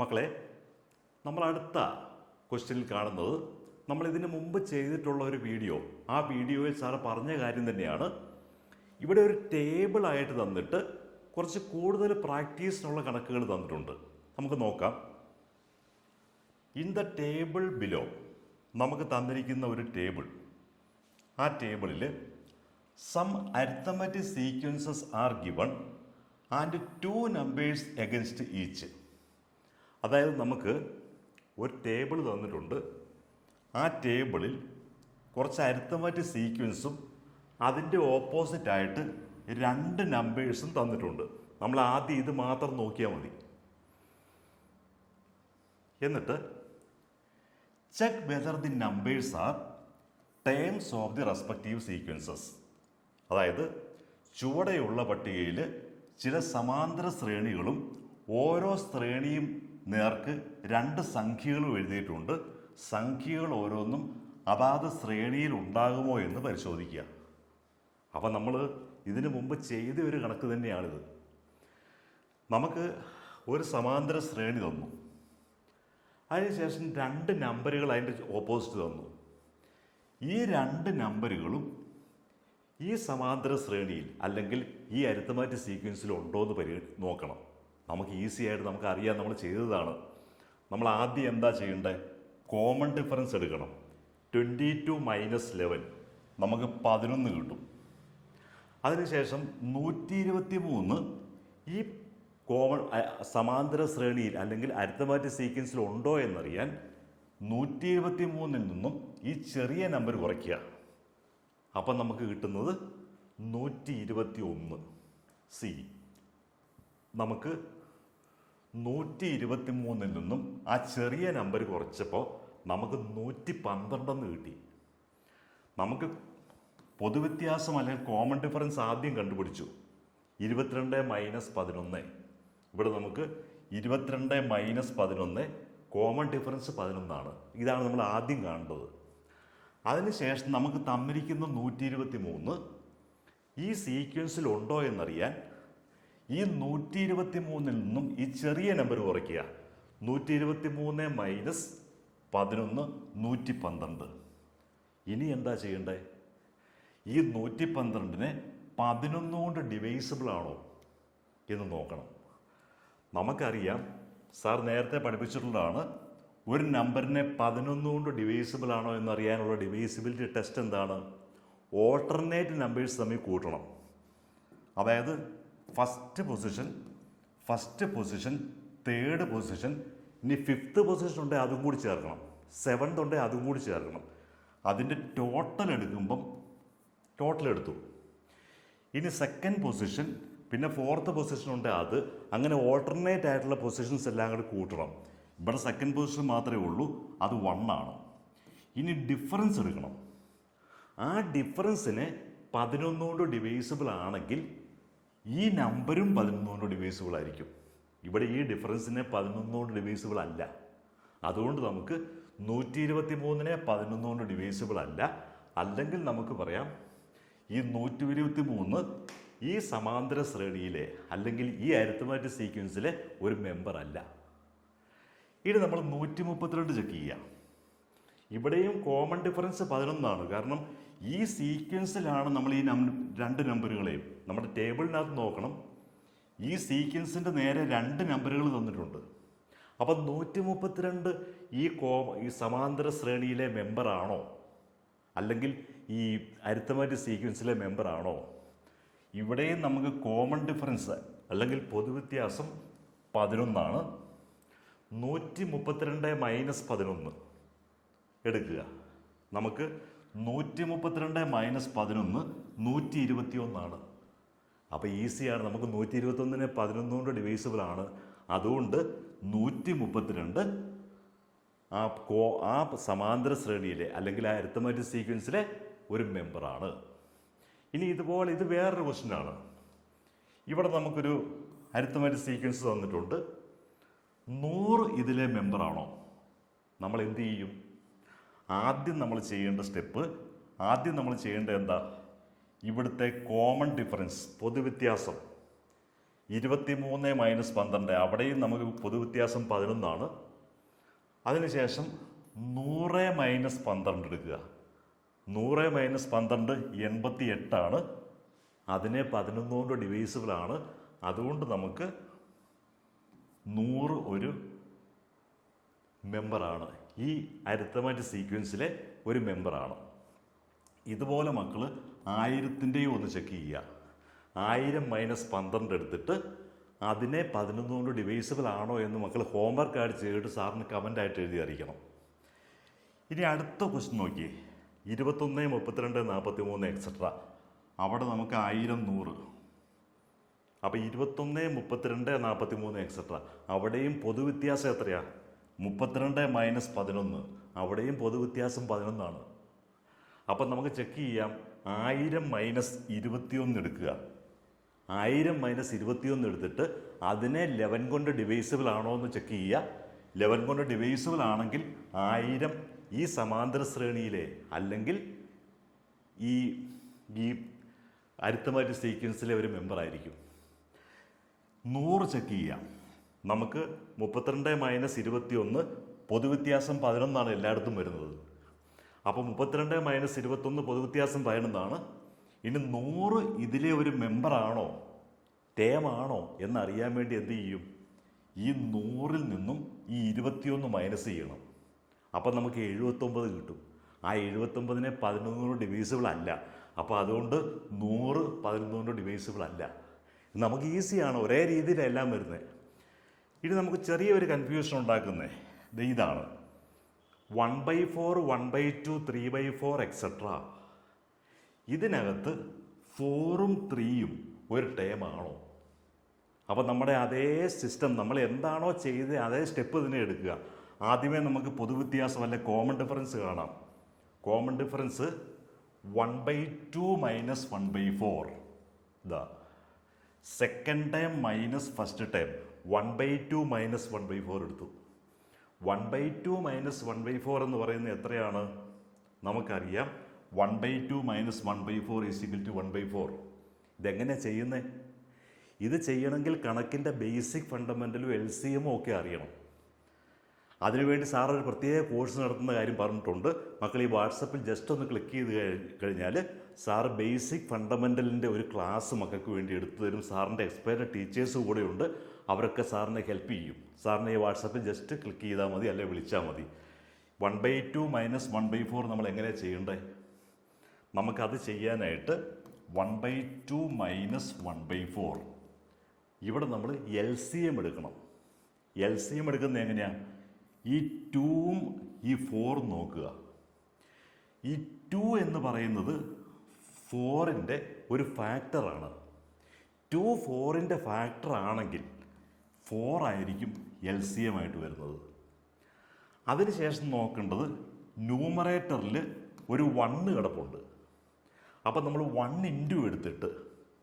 മക്കളെ, നമ്മൾ അടുത്ത ക്വസ്റ്റ്യനിൽ കാണുന്നത് നമ്മൾ ഇതിനു മുമ്പ് ചെയ്തിട്ടുള്ള ഒരു വീഡിയോ. ആ വീഡിയോയിൽ സാറ് പറഞ്ഞ കാര്യം തന്നെയാണ്. ഇവിടെ ഒരു ടേബിൾ ആയിട്ട് തന്നിട്ട് കുറച്ച് കൂടുതൽ പ്രാക്ടീസിനുള്ള കണക്കുകൾ തന്നിട്ടുണ്ട്. നമുക്ക് നോക്കാം. ഇൻ ദ ടേബിൾ ബിലോ നമുക്ക് തന്നിരിക്കുന്ന ഒരു ടേബിൾ. ആ ടേബിളിൽ some arithmetic sequences are given and 2 numbers against each. അതായത് നമുക്ക് ഒരു ടേബിൾ തന്നിട്ടുണ്ട്. ആ ടേബിളിൽ കുറച്ച് അരിത്തമാറ്റിക് സീക്വൻസും അതിൻ്റെ ഓപ്പോസിറ്റായിട്ട് 2 നമ്പേഴ്സും തന്നിട്ടുണ്ട്. നമ്മൾ ആദ്യം ഇത് മാത്രം നോക്കിയാൽ മതി. എന്നിട്ട് check whether the numbers are terms of the respective sequences. അതായത് ചുവടെയുള്ള പട്ടികയിൽ ചില സമാന്തര ശ്രേണികളും ഓരോ ശ്രേണിയും നേർക്ക് 2 സംഖ്യകളും എഴുതിയിട്ടുണ്ട്. സംഖ്യകൾ ഓരോന്നും അതാത് ശ്രേണിയിൽ ഉണ്ടാകുമോ എന്ന് പരിശോധിക്കുക. അപ്പം നമ്മൾ ഇതിനു മുമ്പ് ചെയ്ത ഒരു കണക്ക് തന്നെയാണിത്. നമുക്ക് ഒരു സമാന്തര ശ്രേണി തന്നു, അതിനുശേഷം 2 നമ്പറുകൾ അതിൻ്റെ ഓപ്പോസിറ്റ് തന്നു. ഈ 2 നമ്പറുകളും ഈ സമാന്തര ശ്രേണിയിൽ അല്ലെങ്കിൽ ഈ അരിത്തമാറ്റിക് സീക്വൻസിൽ ഉണ്ടോ എന്ന് നോക്കണം. നമുക്ക് ഈസി ആയിട്ട് നമുക്കറിയാം, നമ്മൾ ചെയ്തതാണ്. നമ്മൾ ആദ്യം എന്താ ചെയ്യേണ്ടത്? കോമൺ ഡിഫറൻസ് എടുക്കണം. 22 - 11 നമുക്ക് 11 കിട്ടും. അതിനുശേഷം 123 ഈ സമാന്തര ശ്രേണിയിൽ അല്ലെങ്കിൽ അരിത്തമാറ്റിക് സീക്വൻസിൽ ഉണ്ടോ എന്നറിയാൻ 123 നിന്നും ഈ ചെറിയ നമ്പർ കുറയ്ക്കുക. അപ്പം നമുക്ക് കിട്ടുന്നത് 121. സി, നമുക്ക് 123 നിന്നും ആ ചെറിയ നമ്പർ കുറച്ചപ്പോൾ നമുക്ക് 112 കിട്ടി. നമുക്ക് പൊതുവ്യത്യാസം അല്ലെങ്കിൽ കോമൺ ഡിഫറൻസ് ആദ്യം കണ്ടുപിടിച്ചു. 22 - 11. ഇവിടെ നമുക്ക് 22 - 11, കോമൺ ഡിഫറൻസ് 11 ഇതാണ് നമ്മൾ ആദ്യം കാണേണ്ടത്. അതിനുശേഷം നമുക്ക് തന്നിരിക്കുന്ന 123 ഈ സീക്വൻസിൽ ഉണ്ടോ എന്നറിയാൻ ഈ 123 നിന്നും ഈ ചെറിയ നമ്പർ കുറയ്ക്കുക. 123 - 11 112. ഇനി എന്താ ചെയ്യേണ്ടത്? ഈ 112നെ 11 കൊണ്ട് ഡിവൈസിബിൾ ആണോ എന്ന് നോക്കണം. നമുക്കറിയാം, സാർ നേരത്തെ പഠിപ്പിച്ചിട്ടുള്ളതാണ്, ഒരു നമ്പറിനെ 11 കൊണ്ട് ഡിവൈസിബിൾ ആണോ എന്നറിയാനുള്ള ഡിവൈസിബിലിറ്റി ടെസ്റ്റ് എന്താണ്? ഓൾട്ടർനേറ്റ് നമ്പേഴ്സ് തമ്മിൽ കൂട്ടണം. അതായത് ഫസ്റ്റ് പൊസിഷൻ, തേർഡ് പൊസിഷൻ, ഇനി 5th പൊസിഷൻ ഉണ്ടെങ്കിൽ അതും കൂടി ചേർക്കണം, 7th ഉണ്ടെങ്കിൽ അതും കൂടി ചേർക്കണം. അതിൻ്റെ ടോട്ടൽ എടുക്കുമ്പം ടോട്ടൽ എടുത്തു. ഇനി സെക്കൻഡ് പൊസിഷൻ, പിന്നെ 4th പൊസിഷൻ ഉണ്ട്, അത് അങ്ങനെ ഓൾട്ടർനേറ്റ് ആയിട്ടുള്ള പൊസിഷൻസ് എല്ലാം കൂടി കൂട്ടണം. ഇവിടെ സെക്കൻഡ് പൊസിഷൻ മാത്രമേ ഉള്ളൂ, അത് 1 ആണ്. ഇനി ഡിഫറൻസ് എടുക്കണം. ആ ഡിഫറൻസിനെ 11 കൊണ്ട് ഡിവൈസിബിൾ ആണെങ്കിൽ ഈ നമ്പരും 11 കൊണ്ട് ഡിവൈസിബിൾ ആയിരിക്കും. ഇവിടെ ഈ ഡിഫറൻസിനെ 11 കൊണ്ട് ഡിവൈസിബിൾ അല്ല. അതുകൊണ്ട് നമുക്ക് 123നെ 11 കൊണ്ട് ഡിവൈസിബിൾ അല്ല. അല്ലെങ്കിൽ നമുക്ക് പറയാം ഈ 123 ഈ സമാന്തര ശ്രേണിയിലെ അല്ലെങ്കിൽ ഈ അരിത്തമാറ്റിക് സീക്വൻസിലെ ഒരു മെമ്പർ അല്ല. ഇനി നമ്മൾ 132 ചെക്ക് ചെയ്യാം. ഇവിടെയും കോമൺ ഡിഫറൻസ് 11 കാരണം ഈ സീക്വൻസിലാണ് നമ്മൾ ഈ 2 നമ്പറുകളെയും നമ്മുടെ ടേബിളിനകത്ത് നോക്കണം. ഈ സീക്വൻസിൻ്റെ നേരെ 2 നമ്പറുകൾ തന്നിട്ടുണ്ട്. അപ്പം 132 ഈ സമാന്തര ശ്രേണിയിലെ മെമ്പറാണോ അല്ലെങ്കിൽ ഈ അരിത്തമാറ്റിക് സീക്വൻസിലെ മെമ്പറാണോ? ഇവിടെയും നമുക്ക് കോമൺ ഡിഫറൻസ് അല്ലെങ്കിൽ പൊതുവ്യത്യാസം 11. 132 - 11 എടുക്കുക. നമുക്ക് 132 - 11 121. അപ്പോൾ ഈസിയാണ്. നമുക്ക് 121നെ 11 കൊണ്ട് ഡിവൈസിബിൾ ആണ്. അതുകൊണ്ട് 132 ആ സമാന്തര ശ്രേണിയിലെ അല്ലെങ്കിൽ ആ അരിത്തമാറ്റിക് സീക്വൻസിലെ ഒരു മെമ്പറാണ്. ഇനി ഇതുപോലെ ഇത് വേറൊരു ക്വസ്റ്റ്യനാണ്. ഇവിടെ നമുക്കൊരു അരിത്തമാറ്റിക് സീക്വൻസ് തന്നിട്ടുണ്ട്. 100 ഇതിലെ മെമ്പറാണോ? നമ്മൾ എന്ത് ചെയ്യും? ആദ്യം നമ്മൾ ചെയ്യേണ്ട എന്താ? ഇവിടുത്തെ കോമൺ ഡിഫറൻസ്, പൊതുവ്യത്യാസം, 23 മൈനസ് 12, അവിടെയും നമുക്ക് പൊതുവ്യത്യാസം 11 അതിനുശേഷം 100 മൈനസ് 12 എടുക്കുക. 100 മൈനസ് 12 88 അതിനെ 11 കൊണ്ട് ഡിവൈസിബിൾ ആണ്. അതുകൊണ്ട് നമുക്ക് 100 ഒരു മെമ്പറാണ്, ഈ അരിത്തമാറ്റിക് സീക്വൻസിലെ ഒരു മെമ്പറാണ്. ഇതുപോലെ മക്കൾ 1000ൻ്റെയും ഒന്ന് ചെക്ക് ചെയ്യുക. 1000 മൈനസ് 12 എടുത്തിട്ട് അതിനെ 11 കൊണ്ട് ഡിവൈസിബിൾ ആണോ എന്ന് മക്കൾ ഹോംവർക്ക് ആയിട്ട് ചെയ്തിട്ട് സാറിന് കമൻ്റായിട്ട് എഴുതി അറിയിക്കണം. ഇനി അടുത്ത ക്വസ്റ്റ്യൻ നോക്കിയേ, 21, 32, 43 എക്സെട്ര. അവിടെ നമുക്ക് 1000, 100. അപ്പോൾ 21, 32, 43 എക്സെട്ര. അവിടെയും പൊതുവ്യത്യാസം എത്രയാണ്? 32 മൈനസ് 11. അവിടെയും പൊതുവ്യത്യാസം 11. അപ്പം നമുക്ക് ചെക്ക് ചെയ്യാം. 1000 മൈനസ് 21 എടുക്കുക. 1000 മൈനസ് 21 എടുത്തിട്ട് അതിനെ 11 കൊണ്ട് ഡിവൈസിബിൾ ആണോ എന്ന് ചെക്ക് ചെയ്യുക. 11 കൊണ്ട് ഡിവൈസിബിൾ ആണെങ്കിൽ 1000 ഈ സമാന്തര ശ്രേണിയിലെ അല്ലെങ്കിൽ ഈ അരിത്തമാറ്റിക് സീക്വൻസിലെ ഒരു മെമ്പറായിരിക്കും. 100 ചെക്ക് ചെയ്യാം. നമുക്ക് 32 മൈനസ് 21 പൊതുവ്യത്യാസം 11 എല്ലായിടത്തും വരുന്നത്. അപ്പോൾ 32 മൈനസ് 21 പൊതുവ്യത്യാസം 11. ഇനി 100 ഇതിലെ ഒരു മെമ്പറാണോ ടേമാണോ എന്നറിയാൻ വേണ്ടി എന്ത് ചെയ്യും? ഈ 100ൽ നിന്നും ഈ 21 മൈനസ് ചെയ്യണം. അപ്പം നമുക്ക് 79 കിട്ടും. ആ 79നെ 11 കൊണ്ട് ഡിവൈസിബിൾ അല്ല. അപ്പോൾ അതുകൊണ്ട് 100 11 കൊണ്ട് ഡിവൈസിബിൾ അല്ല. നമുക്ക് ഈസിയാണ്, ഒരേ രീതിയിലെല്ലാം വരുന്നത്. ഇനി നമുക്ക് ചെറിയൊരു കൺഫ്യൂഷൻ ഉണ്ടാക്കുന്നത് ഇതാണ്. 1/4, 1/2, 3/4 എക്സെട്ര. ഇതിനകത്ത് 4ഉം 3യും ഒരു ടേമാണോ? അപ്പോൾ നമ്മുടെ അതേ സിസ്റ്റം നമ്മൾ എന്താണോ ചെയ്ത് അതേ സ്റ്റെപ്പ് തന്നെ എടുക്കുക. ആദ്യമേ നമുക്ക് പൊതുവ്യത്യാസം അല്ലെ കോമൺ ഡിഫറൻസ് കാണാം. Common difference 1/2 minus 1/4. ഇതാ second time minus first time 1/2 minus 1/4 എടുത്തു. 1/2 മൈനസ് 1/4 എന്ന് പറയുന്നത് എത്രയാണ്? നമുക്കറിയാം 1/2 മൈനസ് 1/4 ഈസ് ഈക്വൽ ടു 1/4. ഇതെങ്ങനെയാണ് ചെയ്യുന്നത്? ഇത് ചെയ്യണമെങ്കിൽ കണക്കിൻ്റെ ബേസിക് ഫണ്ടമെൻ്റലും LCM ഒക്കെ അറിയണം. അതിനുവേണ്ടി സാർ ഒരു പ്രത്യേക കോഴ്സ് നടത്തുന്ന കാര്യം പറഞ്ഞിട്ടുണ്ട്. മക്കൾ ഈ വാട്സപ്പിൽ ജസ്റ്റ് ഒന്ന് ക്ലിക്ക് ചെയ്ത് കഴിഞ്ഞാൽ സാർ ബേസിക് ഫണ്ടമെൻ്റലിൻ്റെ ഒരു ക്ലാസ് മക്കൾക്ക് വേണ്ടി എടുത്തു തരും. സാറിൻ്റെ എക്സ്പേർട്ട് ടീച്ചേഴ്സ് കൂടെയുണ്ട്. അവരൊക്കെ സാറിനെ ഹെൽപ്പ് ചെയ്യും. സാറിനെ ഈ വാട്സപ്പിൽ ജസ്റ്റ് ക്ലിക്ക് ചെയ്താൽ മതി, അല്ലെങ്കിൽ വിളിച്ചാൽ മതി. 1/2 മൈനസ് 1/4 നമ്മൾ എങ്ങനെയാണ് ചെയ്യേണ്ടത്? നമുക്കത് ചെയ്യാനായിട്ട് 1/2 മൈനസ് 1/4 ഇവിടെ നമ്മൾ LCM എടുക്കണം. LCM എടുക്കുന്നത് എങ്ങനെയാണ്? ഈ 2ഉം ഈ 4ഉം നോക്കുക. ഈ 2 എന്ന് പറയുന്നത് 4ൻ്റെ ഒരു ഫാക്ടറാണ്. 2 4ൻ്റെ ഫാക്ടർ ആണെങ്കിൽ 4 ആയിരിക്കും LCM ആയിട്ട് വരുന്നത്. അതിനുശേഷം നോക്കേണ്ടത് ന്യൂമറേറ്ററിൽ ഒരു 1 കിടപ്പുണ്ട്. അപ്പം നമ്മൾ 1 ഇൻറ്റു എടുത്തിട്ട്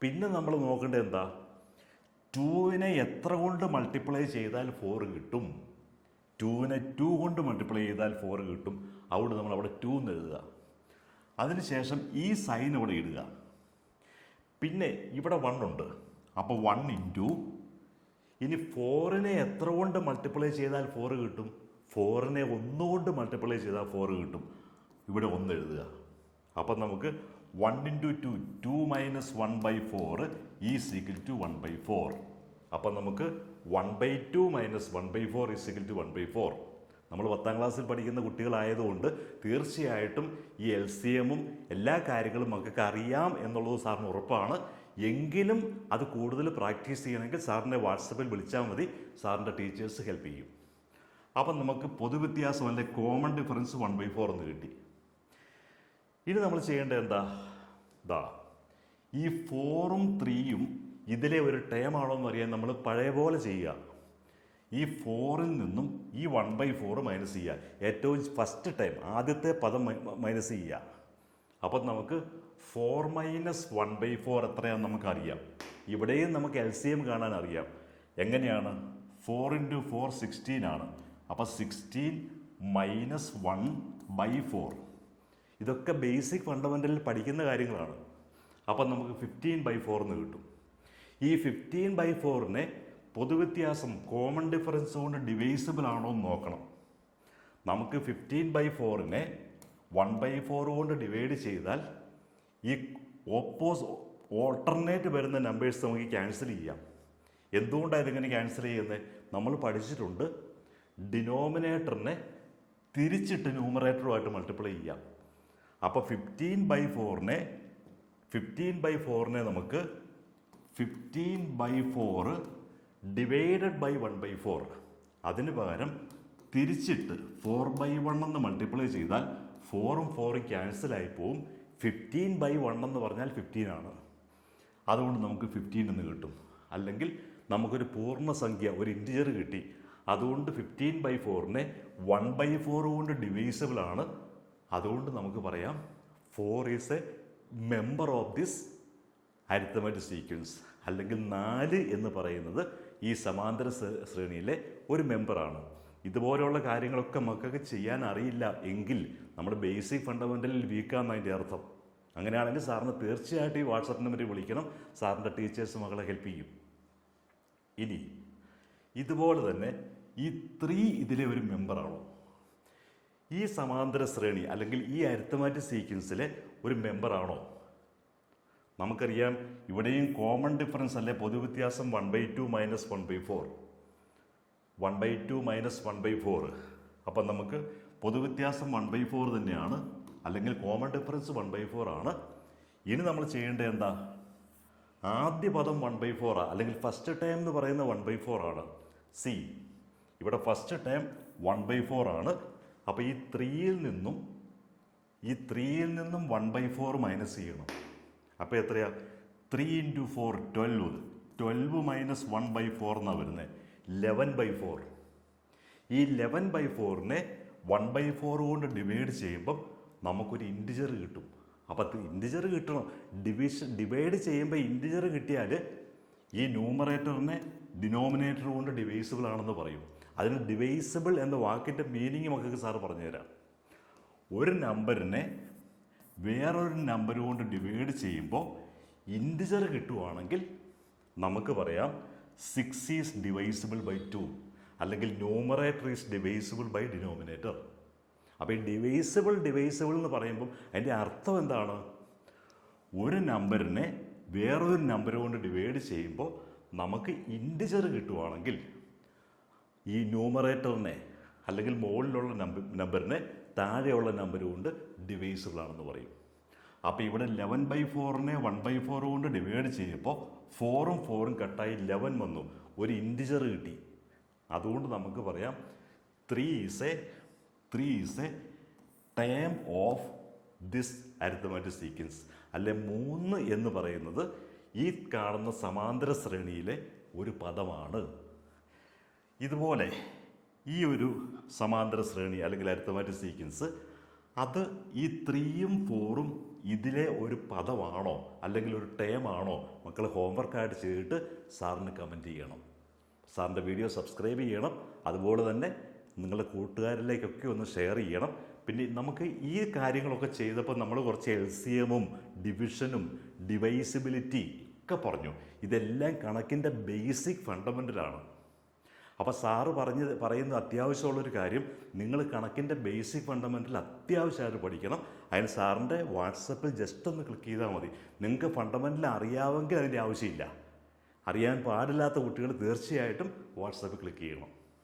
പിന്നെ നമ്മൾ നോക്കേണ്ടത് എന്താ? 2നെ എത്ര കൊണ്ട് മൾട്ടിപ്ലൈ ചെയ്താൽ 4 കിട്ടും? 2നെ 2 കൊണ്ട് മൾട്ടിപ്ലൈ ചെയ്താൽ 4 കിട്ടും. അവിടെ നമ്മൾ അവിടെ 2 എന്ന് എഴുതുക. അതിനുശേഷം ഈ സൈൻ ഇവിടെ ഇടുക. പിന്നെ ഇവിടെ 1 ഉണ്ട്. അപ്പോൾ 1 ഇൻറ്റു ഇനി 4നെ എത്ര കൊണ്ട് മൾട്ടിപ്ലൈ ചെയ്താൽ 4 കിട്ടും? 4നെ 1 കൊണ്ട് മൾട്ടിപ്ലൈ ചെയ്താൽ 4 കിട്ടും. ഇവിടെ 1 എഴുതുക. അപ്പം നമുക്ക് 1 into 2 2 minus 1/4 is equal to 1/4. അപ്പം നമുക്ക് 1/2 മൈനസ് 1/4 ഈസ് ഈക്വൽ ടു 1/4. നമ്മൾ 10ാം ക്ലാസ്സിൽ പഠിക്കുന്ന കുട്ടികളായതുകൊണ്ട് തീർച്ചയായിട്ടും ഈ LCMും എല്ലാ കാര്യങ്ങളും മക്കൾക്ക് അറിയാം എന്നുള്ളത് സാറിന് ഉറപ്പാണ്. എങ്കിലും അത് കൂടുതൽ പ്രാക്ടീസ് ചെയ്യണമെങ്കിൽ സാറിനെ വാട്സപ്പിൽ വിളിച്ചാൽ മതി. സാറിൻ്റെ ടീച്ചേഴ്സ് ഹെൽപ്പ് ചെയ്യും. അപ്പം നമുക്ക് പൊതുവ്യത്യാസം അല്ലെ കോമൺ ഡിഫറൻസ് 1/4 എന്ന് കിട്ടി. ഇനി നമ്മൾ ചെയ്യേണ്ടത് എന്താ? ഈ 4ഉം 3യും ഇതിലെ ഒരു ടേം ആണോ എന്ന് അറിയാൻ നമ്മൾ പഴയ പോലെ ചെയ്യുക. ഈ 4ൽ നിന്നും ഈ 1/4 മൈനസ് ചെയ്യുക. ഏറ്റവും ഫസ്റ്റ് ടൈം ആദ്യത്തെ പദം മൈനസ് ചെയ്യുക. അപ്പം നമുക്ക് 4 മൈനസ് 1/4 എത്രയാണെന്ന് നമുക്കറിയാം. ഇവിടെയും നമുക്ക് LCM കാണാൻ അറിയാം. എങ്ങനെയാണ്? 4 ഇൻറ്റു 4 16 ആണ്. അപ്പോൾ 16 മൈനസ് 1/4. ഇതൊക്കെ ബേസിക് ഫണ്ടമെൻ്റലിൽ പഠിക്കുന്ന കാര്യങ്ങളാണ്. അപ്പം നമുക്ക് 15/4 എന്ന് കിട്ടും. ഈ 15/4നെ പൊതുവ്യത്യാസം കോമൺ ഡിഫറൻസ് കൊണ്ട് ഡിവൈസിബിൾ ആണോ എന്ന് നോക്കണം. നമുക്ക് 15/4നെ 1/4 കൊണ്ട് ഡിവൈഡ് ചെയ്താൽ ഈ ഓൾട്ടർനേറ്റ് വരുന്ന നമ്പേഴ്സ് നമുക്ക് ക്യാൻസൽ ചെയ്യാം. എന്തുകൊണ്ടാണ് ഇതിങ്ങനെ ക്യാൻസൽ ചെയ്യുന്നത്? നമ്മൾ പഠിച്ചിട്ടുണ്ട് ഡിനോമിനേറ്ററിനെ തിരിച്ചിട്ട് ന്യൂമറേറ്ററുമായിട്ട് മൾട്ടിപ്ലൈ ചെയ്യാം. അപ്പോൾ 15/4നെ നമുക്ക് 15/4 ഡിവൈഡഡ് ബൈ 1/4 അതിന് പകരം തിരിച്ചിട്ട് 4/1 എന്ന് മൾട്ടിപ്ലൈ ചെയ്താൽ 4ഉം 4ഉം ക്യാൻസലായി പോവും. 15/1 എന്ന് പറഞ്ഞാൽ 15 ആണ്. അതുകൊണ്ട് നമുക്ക് 15 എന്ന് കിട്ടും. അല്ലെങ്കിൽ നമുക്കൊരു പൂർണ്ണസംഖ്യ, ഒരു ഇൻറ്റിജർ കിട്ടി. അതുകൊണ്ട് 15/4നെ 1/4 കൊണ്ട് ഡിവൈസിബിൾ ആണ്. അതുകൊണ്ട് നമുക്ക് പറയാം 4 is A member of this arithmetic sequence. അല്ലെങ്കിൽ 4 എന്ന് പറയുന്നത് ഈ സമാന്തര ശ്രേണിയിലെ ഒരു മെമ്പറാണ്. ഇതുപോലെയുള്ള കാര്യങ്ങളൊക്കെ മക്കൾക്ക് ചെയ്യാൻ അറിയില്ല എങ്കിൽ നമ്മൾ ബേസിക് ഫണ്ടമെൻ്റലിൽ വീക്കാന്ന് അതിൻ്റെ അർത്ഥം. അങ്ങനെയാണെങ്കിൽ സാറിന് തീർച്ചയായിട്ടും ഈ വാട്സപ്പ് നമ്പറിൽ വിളിക്കണം. സാറിൻ്റെ ടീച്ചേഴ്സ് മകളെ ഹെൽപ്പ് ചെയ്യും. ഇനി ഇതുപോലെ തന്നെ ഈ 3 ഇതിലെ ഒരു മെമ്പറാണോ? ഈ സമാന്തര ശ്രേണി അല്ലെങ്കിൽ ഈ അരിത്തമാറ്റിക് സീക്വൻസിലെ ഒരു മെമ്പറാണോ? നമുക്കറിയാം ഇവിടെയും കോമൺ ഡിഫറൻസ് അല്ലേ പൊതുവ്യത്യാസം 1/2 മൈനസ് 1/4. 1/2 മൈനസ് 1/4. അപ്പം നമുക്ക് പൊതുവ്യത്യാസം 1/4 തന്നെയാണ്, അല്ലെങ്കിൽ കോമൺ ഡിഫറൻസ് 1/4 ആണ്. ഇനി നമ്മൾ ചെയ്യേണ്ടത് എന്താ? ആദ്യ പദം 1/4 അല്ലെങ്കിൽ ഫസ്റ്റ് ടേം എന്ന് പറയുന്ന 1/4 ആണ്. സി ഇവിടെ ഫസ്റ്റ് ടേം 1/4 ആണ്. അപ്പോൾ ഈ 3യിൽ നിന്നും 1/4 മൈനസ് ചെയ്യണം. അപ്പോൾ എത്രയാ? 3 × 4 12. 12 മൈനസ് 1/4 എന്നാണ് വരുന്നത് 11/4. ഈ 11/4നെ 1/4 കൊണ്ട് ഡിവൈഡ് ചെയ്യുമ്പം നമുക്കൊരു ഇൻറ്റിജർ കിട്ടും. അപ്പം ഇൻറ്റിജർ കിട്ടണം. ഡിവൈഡ് ചെയ്യുമ്പോൾ ഇൻറ്റിജർ കിട്ടിയാൽ ഈ ന്യൂമറേറ്ററിനെ ഡിനോമിനേറ്റർ കൊണ്ട് ഡിവൈസിബിൾ ആണെന്ന് പറയും. അതിന് ഡിവൈസിബിൾ എന്ന വാക്കിൻ്റെ മീനിങ് നമുക്ക് സാറ് പറഞ്ഞുതരാം. ഒരു നമ്പറിനെ വേറൊരു നമ്പർ കൊണ്ട് ഡിവൈഡ് ചെയ്യുമ്പോൾ ഇൻറ്റിജർ കിട്ടുവാണെങ്കിൽ നമുക്ക് പറയാം 6 ഈസ് ഡിവൈസിബിൾ ബൈ 2, അല്ലെങ്കിൽ ന്യൂമറേറ്റർ ഈസ് ഡിവൈസിബിൾ ബൈ ഡിനോമിനേറ്റർ. അപ്പോൾ ഈ ഡിവൈസിബിൾ എന്ന് പറയുമ്പം അതിൻ്റെ അർത്ഥം എന്താണ്? ഒരു നമ്പറിനെ വേറൊരു നമ്പർ കൊണ്ട് ഡിവൈഡ് ചെയ്യുമ്പോൾ നമുക്ക് ഇൻറ്റിജർ കിട്ടുവാണെങ്കിൽ ഈ ന്യൂമറേറ്ററിനെ അല്ലെങ്കിൽ മുകളിലുള്ള നമ്പറിനെ താഴെയുള്ള നമ്പർ കൊണ്ട് ഡിവൈസിബിൾ ആണെന്ന് പറയും. അപ്പോൾ ഇവിടെ 11/4നെ 1/4 കൊണ്ട് ഡിവൈഡ് ചെയ്യുമ്പോൾ 4ഉം 4ഉം കട്ടായി 11 വന്നു, ഒരു ഇൻറ്റിജർ കിട്ടി. അതുകൊണ്ട് നമുക്ക് പറയാം 3 is A term of this arithmetic sequence. അല്ലെ 3 എന്ന് പറയുന്നത് ഈ കാണുന്ന സമാന്തര ശ്രേണിയിലെ ഒരു പദമാണ്. ഇതുപോലെ ഈ ഒരു സമാന്തര ശ്രേണി അല്ലെങ്കിൽ അരിത്തമാറ്റിക് സീക്വൻസ് അത് ഈ 3ഉം 4ഉം ഇതിലെ ഒരു പദമാണോ അല്ലെങ്കിൽ ഒരു ടേം ആണോ? മക്കൾ ഹോംവർക്കായിട്ട് ചെയ്തിട്ട് സാറിന് കമൻറ്റ് ചെയ്യണം. സാറിൻ്റെ വീഡിയോ സബ്സ്ക്രൈബ് ചെയ്യണം. അതുപോലെ തന്നെ നിങ്ങളുടെ കൂട്ടുകാരിലേക്കൊക്കെ ഒന്ന് ഷെയർ ചെയ്യണം. പിന്നെ നമുക്ക് ഈ കാര്യങ്ങളൊക്കെ ചെയ്തപ്പോൾ നമ്മൾ കുറച്ച് LCMഉം ഡിവിഷനും ഡിവൈസിബിലിറ്റി ഒക്കെ പറഞ്ഞു. ഇതെല്ലാം കണക്കിൻ്റെ ബേസിക് ഫണ്ടമെൻ്റലാണ്. അപ്പോൾ സാറ് പറയുന്ന അത്യാവശ്യമുള്ളൊരു കാര്യം, നിങ്ങൾ കണക്കിൻ്റെ ബേസിക് ഫണ്ടമെൻ്റൽ അത്യാവശ്യമായിട്ട് പഠിക്കണം. അതിന് സാറിൻ്റെ വാട്സപ്പിൽ ജസ്റ്റ് ഒന്ന് ക്ലിക്ക് ചെയ്താൽ മതി. നിങ്ങൾക്ക് ഫണ്ടമെൻ്റൽ അറിയാമെങ്കിൽ അതിൻ്റെ ആവശ്യമില്ല. അറിയാൻ പാടില്ലാത്ത കുട്ടികൾ തീർച്ചയായിട്ടും വാട്സപ്പിൽ ക്ലിക്ക് ചെയ്യണം.